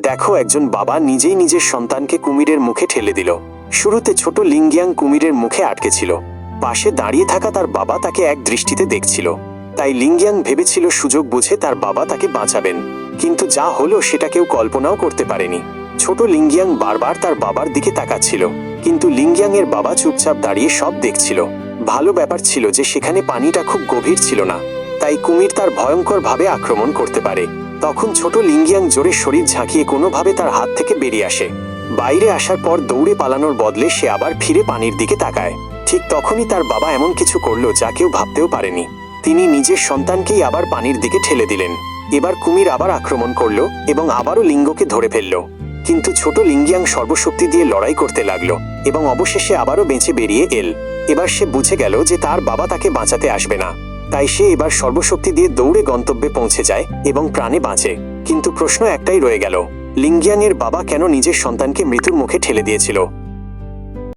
দেখো, একজন বাবা নিজেই নিজের সন্তানকে কুমিরের মুখে ঠেলে দিল। শুরুতে ছোট লিঙ্গিয়াং কুমিরের মুখে আটকে ছিল। পাশে দাঁড়িয়ে থাকা তার বাবা তাকে এক দৃষ্টিতে দেখছিল। তাই লিঙ্গিয়াং ভেবেছিল সুযোগ বুঝে তার বাবা তাকে বাঁচাবেন। কিন্তু যা হলো সেটা কেউ কল্পনাও করতে পারেনি। ছোট লিঙ্গিয়াং বারবার তার বাবার দিকে তাকাচ্ছিল, কিন্তু লিঙ্গিয়াং এর বাবা চুপচাপ দাঁড়িয়ে সব দেখছিল। ভালো ব্যাপার ছিল যে সেখানে পানিটা খুব গভীর ছিল না, তাই কুমির তার ভয়ঙ্করভাবে আক্রমণ করতে পারে। তখন ছোট লিঙ্গিয়াং জোরে শরীর ঝাঁকিয়ে কোনোভাবে তার হাত থেকে বেরিয়ে আসে। বাইরে আসার পর দৌড়ে পালানোর বদলে সে আবার ফিরে পানির দিকে তাকায়। ঠিক তখনই তার বাবা এমন কিছু করলো যা কেউ ভাবতেও পারেনি। তিনি নিজের সন্তানকেই আবার পানির দিকে ঠেলে দিলেন। এবার কুমির আবার আক্রমণ করলো এবং আবারও লিঙ্গকে ধরে ফেলল। কিন্তু ছোট লিঙ্গিয়াং সর্বশক্তি দিয়ে লড়াই করতে লাগলো এবং অবশেষে আবারও বেঁচে বেরিয়ে এল। এবার সে বুঝে গেল যে তার বাবা তাকে বাঁচাতে আসবে না, তাই সে এবার সর্বশক্তি দিয়ে দৌড়ে গন্তব্যে পৌঁছে যায় এবং প্রাণে বাঁচে। কিন্তু প্রশ্ন একটাই রয়ে গেল, লিঙ্গিয়াং এর বাবা কেন নিজের সন্তানকে মৃত্যুর মুখে ঠেলে দিয়েছিল?